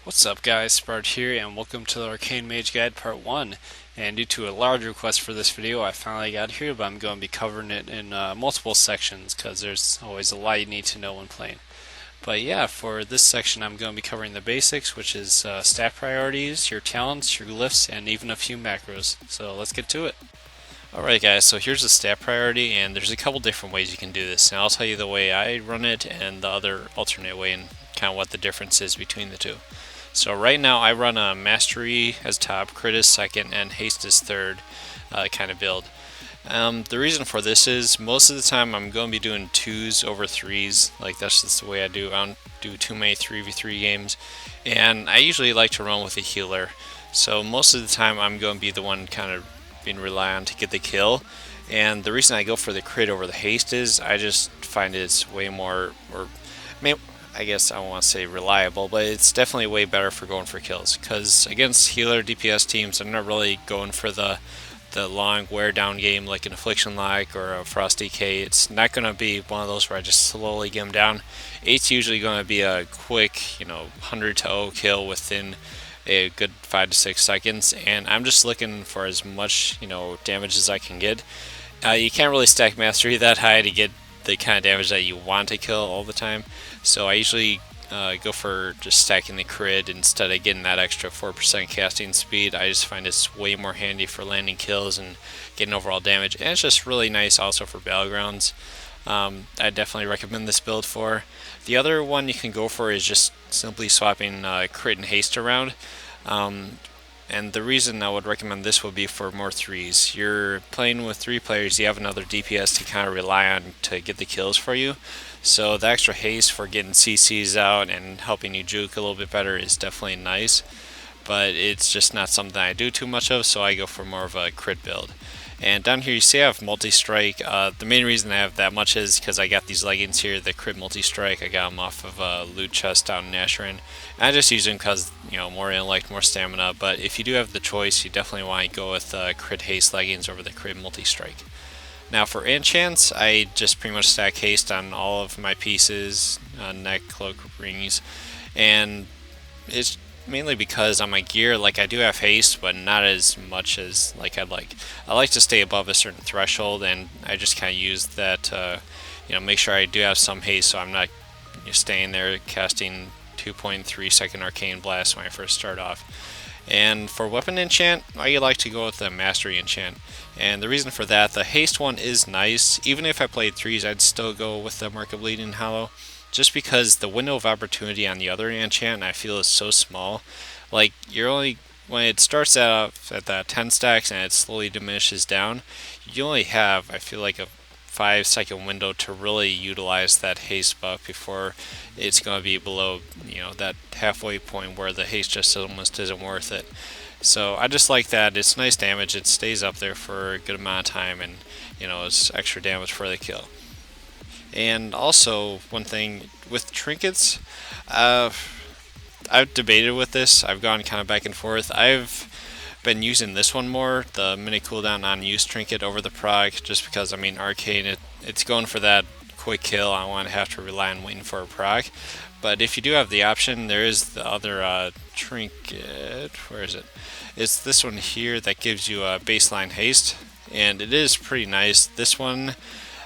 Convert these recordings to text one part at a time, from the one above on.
What's up guys, Spart here and welcome to the Arcane Mage Guide Part 1. And due to a large request for this video I finally got here, but I'm going to be covering it in multiple sections because there's always a lot you need to know when playing. But yeah, for this section I'm going to be covering the basics, which is stat priorities, your talents, your glyphs, and even a few macros. So let's get to it. Alright guys, so here's the stat priority, and there's a couple different ways you can do this. And I'll tell you the way I run it and the other alternate way and kind of what the difference is between the two. So right now I run a Mastery as top, Crit as second, and Haste as third kind of build. The reason for this is most of the time I'm going to be doing 2s over 3s, like that's just the way I do. I don't do too many 3v3 games, and I usually like to run with a healer. So most of the time I'm going to be the one kind of being relied on to get the kill. And the reason I go for the crit over the haste is I just find it's way more, I guess I don't want to say reliable, but it's definitely way better for going for kills. Because against healer DPS teams, I'm not really going for the long wear down game like an Affliction Lock or a Frost DK. It's not going to be one of those where I just slowly get them down. It's usually going to be a quick, 100 to 0 kill within a good 5 to 6 seconds, and I'm just looking for as much damage as I can get. You can't really stack mastery that high to get the kind of damage that you want to kill all the time, so I usually go for just stacking the crit instead of getting that extra 4% casting speed. I just find it's way more handy for landing kills and getting overall damage, and it's just really nice also for battlegrounds. I definitely recommend this build for. The other one you can go for is just simply swapping crit and haste around. And the reason I would recommend this would be for more 3s. You're playing with 3 players, you have another DPS to kind of rely on to get the kills for you. So the extra haste for getting CCs out and helping you juke a little bit better is definitely nice. But it's just not something I do too much of, so I go for more of a crit build. And down here you see I have multi-strike. The main reason I have that much is because I got these leggings here, the crit multi-strike. I got them off of a loot chest out in Asheron. I just use them because, more intellect, more stamina. But if you do have the choice, you definitely want to go with crit haste leggings over the crit multi-strike. Now for enchants, I just pretty much stack haste on all of my pieces, neck, cloak, rings. And it's mainly because on my gear, like I do have haste, but not as much as I'd like. I like to stay above a certain threshold, and I just kind of use that to, make sure I do have some haste, so I'm not staying there casting 2.3 second arcane blast when I first start off. And for weapon enchant, I like to go with the mastery enchant. And the reason for that, the haste one is nice. Even if I played 3s, I'd still go with the Mark of Bleeding Hollow, just because the window of opportunity on the other enchant I feel is so small. Like, you're only, when it starts out at that 10 stacks and it slowly diminishes down, you only have, I feel like, a 5-second window to really utilize that haste buff before it's going to be below, that halfway point where the haste just almost isn't worth it. So I just like that. It's nice damage. It stays up there for a good amount of time, and it's extra damage for the kill. And also, one thing with trinkets, I've debated with this. I've gone kind of back and forth. I've been using this one more, the mini cooldown on use trinket over the proc, just because, Arcane, it's going for that quick kill. I don't want to have to rely on waiting for a proc. But if you do have the option, there is the other trinket. Where is it? It's this one here that gives you a baseline haste, and it is pretty nice. This one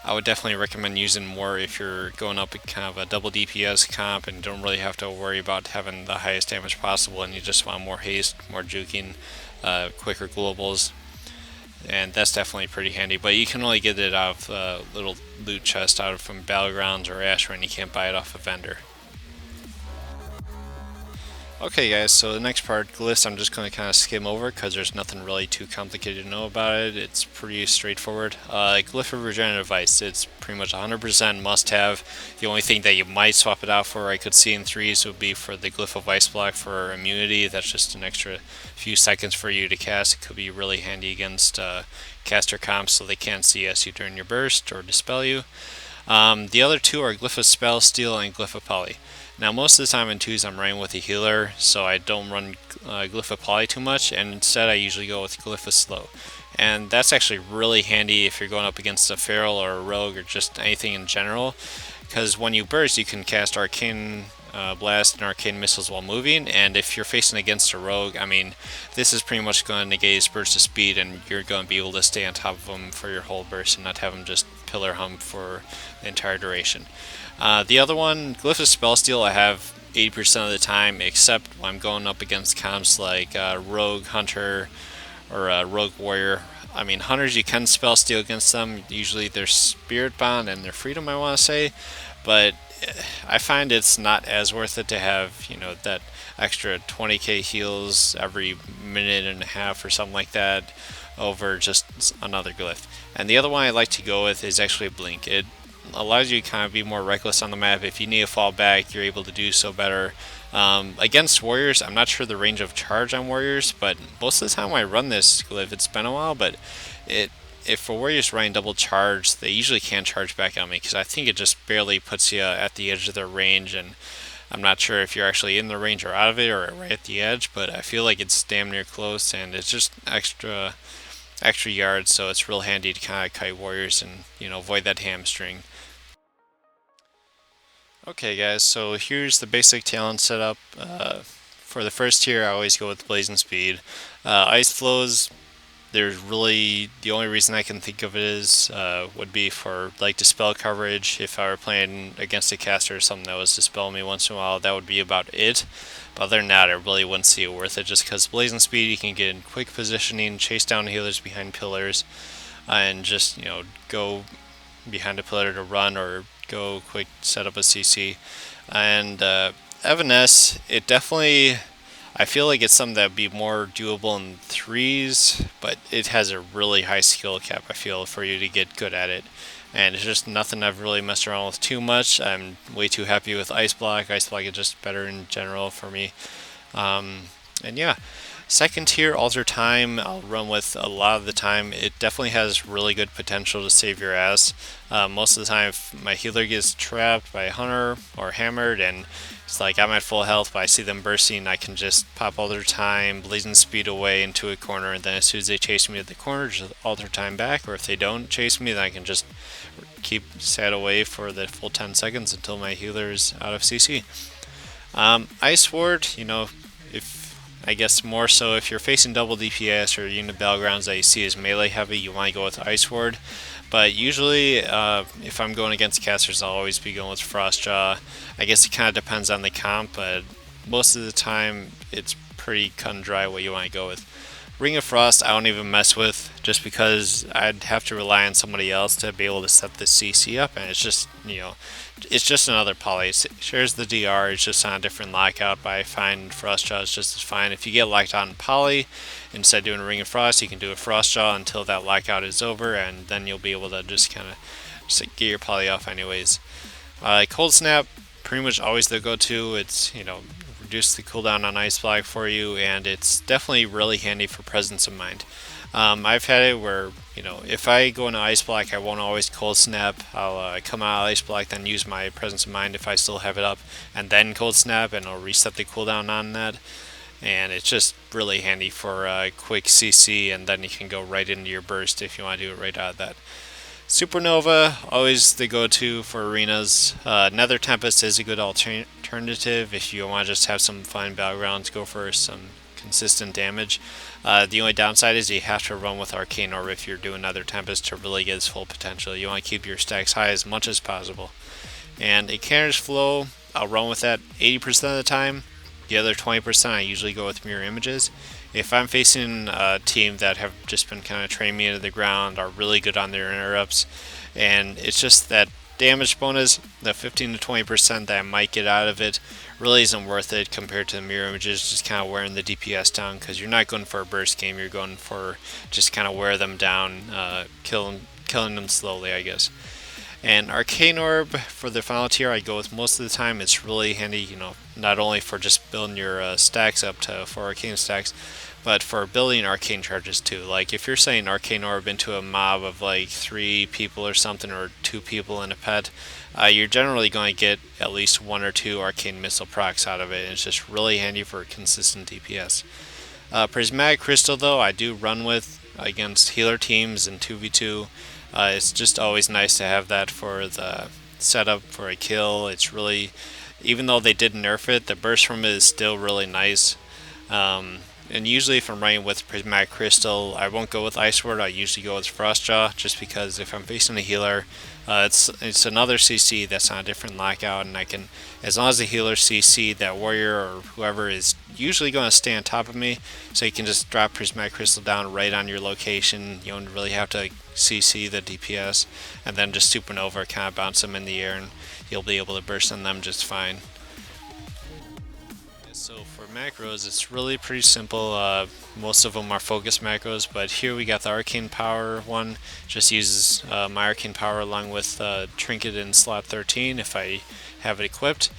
I would definitely recommend using more if you're going up in kind of a double DPS comp and don't really have to worry about having the highest damage possible, and you just want more haste, more juking, quicker globals, and that's definitely pretty handy. But you can only get it out of a little loot chest out from Battlegrounds or Asheron. You can't buy it off a vendor. Okay guys, so the next part, Glyphs, I'm just going to kind of skim over because there's nothing really too complicated to know about it. It's pretty straightforward. Glyph of Regenerative Ice, it's pretty much 100% must-have. The only thing that you might swap it out for, I could see in 3s, would be for the Glyph of Ice Block for immunity. That's just an extra few seconds for you to cast. It could be really handy against caster comps so they can't CS you during your burst or dispel you. The other two are Glyph of Spell, Steal, and Glyph of Poly. Now most of the time in 2s I'm running with a healer, so I don't run Glyph of Poly too much, and instead I usually go with Glyph of Slow. And that's actually really handy if you're going up against a feral or a rogue or just anything in general, because when you burst you can cast Arcane blast and arcane missiles while moving, and if you're facing against a rogue, I mean, this is pretty much going to negate his burst of speed, and you're going to be able to stay on top of him for your whole burst and not have him just pillar hump for the entire duration. The other one, Glyphs of spell steal, I have 80% of the time, except when I'm going up against comps like rogue hunter or rogue warrior. I mean, hunters you can spell steal against them. Usually their spirit bond and their freedom, I want to say, but I find it's not as worth it to have, you know, that extra 20k heals every minute and a half or something like that over just another glyph. And the other one I like to go with is actually Blink. It allows you to kind of be more reckless on the map. If you need to fall back, you're able to do so better. Against warriors, I'm not sure the range of charge on warriors, but most of the time I run this glyph, it's been a while, but if a warrior's running double charge, they usually can't charge back on me because I think it just barely puts you at the edge of their range, and I'm not sure if you're actually in the range or out of it or right at the edge, but I feel like it's damn near close, and it's just extra yards, so it's real handy to kind of kite warriors and, you know, avoid that hamstring. Okay guys, so here's the basic talent setup. For the first tier, I always go with Blazing Speed. Ice Flows, there's really, the only reason I can think of it is would be for like dispel coverage. If I were playing against a caster or something that was dispel me once in a while, that would be about it. But other than that, I really wouldn't see it worth it, just because Blazing Speed, you can get in quick positioning, chase down healers behind pillars, and just, you know, go behind a pillar to run or go quick set up a CC. And Evanesce, it definitely, I feel like it's something that would be more doable in threes, but it has a really high skill cap, I feel, for you to get good at it. And it's just nothing I've really messed around with too much. I'm way too happy with Ice Block. Ice Block is just better in general for me. And yeah, second tier, Alter Time, I'll run with a lot of the time. It definitely has really good potential to save your ass. Most of the time, if my healer gets trapped by a hunter or hammered, and it's like I'm at full health, but I see them bursting, I can just pop Alter Time, Blazing Speed away into a corner, and then as soon as they chase me to the corner, just Alter Time back, or if they don't chase me, then I can just keep sat away for the full 10 seconds until my healer's out of CC. Ice Ward, you know, I guess more so if you're facing double DPS or unit battlegrounds that you see as melee heavy, you want to go with Ice Ward. But usually, if I'm going against casters, I'll always be going with Frostjaw. I guess it kind of depends on the comp, but most of the time, it's pretty cut and dry what you want to go with. Ring of Frost, I don't even mess with, just because I'd have to rely on somebody else to be able to set the CC up, and it's just, you know, it's just another poly. It shares the DR, it's just on a different lockout, but I find Frostjaw is just as fine. If you get locked on poly, instead of doing a Ring of Frost, you can do a Frostjaw until that lockout is over, and then you'll be able to just kind of get your poly off anyways. Cold Snap, pretty much always the go-to. It's, you know, reduce the cooldown on Ice Block for you, and it's definitely really handy for presence of mind. I've had it where, you know, if I go into Ice Block, I won't always Cold Snap. I'll come out of Ice Block, then use my presence of mind if I still have it up, and then Cold Snap, and I'll reset the cooldown on that. And it's just really handy for quick CC, and then you can go right into your burst if you want to do it right out of that. Supernova, always the go-to for arenas. Nether Tempest is a good alternative if you want to just have some fun battlegrounds, go for some consistent damage. The only downside is you have to run with Arcane Orb if you're doing Nether Tempest to really get its full potential. You want to keep your stacks high as much as possible. And a Canner's Flow, I'll run with that 80% of the time. The other 20% I usually go with Mirror Images. If I'm facing a team that have just been kind of training me into the ground, are really good on their interrupts, and it's just that damage bonus, the 15 to 20% that I might get out of it, really isn't worth it compared to the Mirror Images, just kind of wearing the DPS down, because you're not going for a burst game, you're going for just kind of wear them down, killing them slowly, I guess. And Arcane Orb, for the final tier, I go with most of the time. It's really handy, you know, not only for just building your stacks up to 4 Arcane stacks, but for building Arcane charges too. Like, if you're setting Arcane Orb into a mob of like 3 people or something, or 2 people in a pet, you're generally going to get at least 1 or 2 Arcane Missile procs out of it, and it's just really handy for consistent DPS. Prismatic Crystal, though, I do run with against healer teams in 2v2. It's just always nice to have that for the setup for a kill. It's really, even though they did nerf it, the burst from it is still really nice. And usually if I'm running with Prismatic Crystal, I won't go with Ice Ward. I usually go with Frostjaw, just because if I'm facing a healer, it's another CC that's on a different lockout, and I can, as long as the healer CC that warrior or whoever is usually going to stay on top of me, so you can just drop Prismatic Crystal down right on your location. You don't really have to CC the DPS, and then just Supernova, kind of bounce them in the air, and you'll be able to burst on them just fine. So for macros, it's really pretty simple. Most of them are focus macros, but here we got the Arcane Power one. Just uses my Arcane Power along with Trinket in slot 13 if I have it equipped.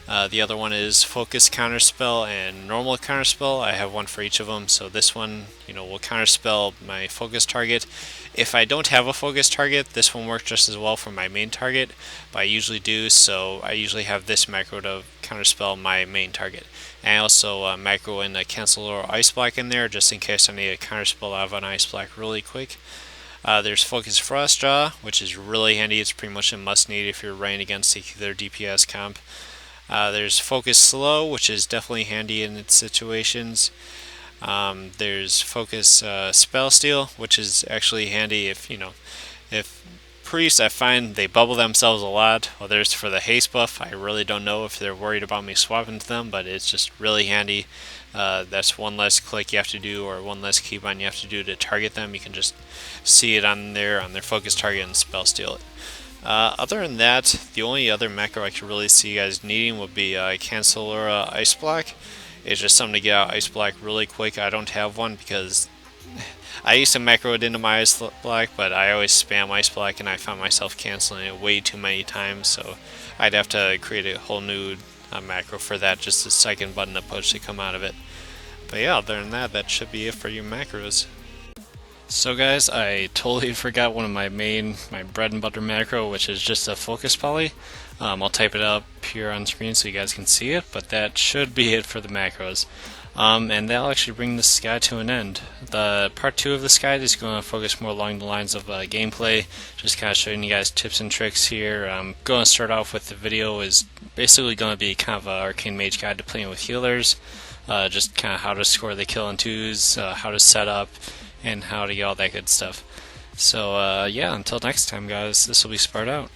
The other one is Focus Counterspell and Normal Counterspell. I have one for each of them, so this one, will counterspell my focus target. If I don't have a focus target, this one works just as well for my main target, but I usually do, so I usually have this macro to counterspell my main target. And I also macro in a Cancel or Ice Block in there, just in case I need a counterspell out of an Ice Block really quick. There's Focus Frostjaw, which is really handy. It's pretty much a must need if you're running against their DPS comp. There's Focus Slow, which is definitely handy in its situations. There's Focus Spell Steal, which is actually handy if priests, I find they bubble themselves a lot. Well, there's for the haste buff. I really don't know if they're worried about me swapping to them, but it's just really handy. That's one less click you have to do, or one less keybind you have to do to target them. You can just see it on their focus target and spell steal it. Other than that, the only other macro I could really see you guys needing would be Cancel or Ice Block. It's just something to get out Ice Block really quick. I don't have one because I used to macro it into my Ice Block, but I always spam Ice Block and I found myself canceling it way too many times, so I'd have to create a whole new macro for that, just a second button to push to come out of it. But yeah, other than that, that should be it for your macros. So guys, I totally forgot one of my bread and butter macro, which is just a focus poly. I'll type it up here on screen so you guys can see it, but that should be it for the macros. And that'll actually bring this guide to an end. The part 2 of this guide is going to focus more along the lines of gameplay, just kind of showing you guys tips and tricks here. I'm going to start off with the video is basically going to be kind of an Arcane Mage guide to playing with healers, just kind of how to score the kill in twos, how to set up, and how to get all that good stuff. So yeah, until next time guys, this will be Spart out.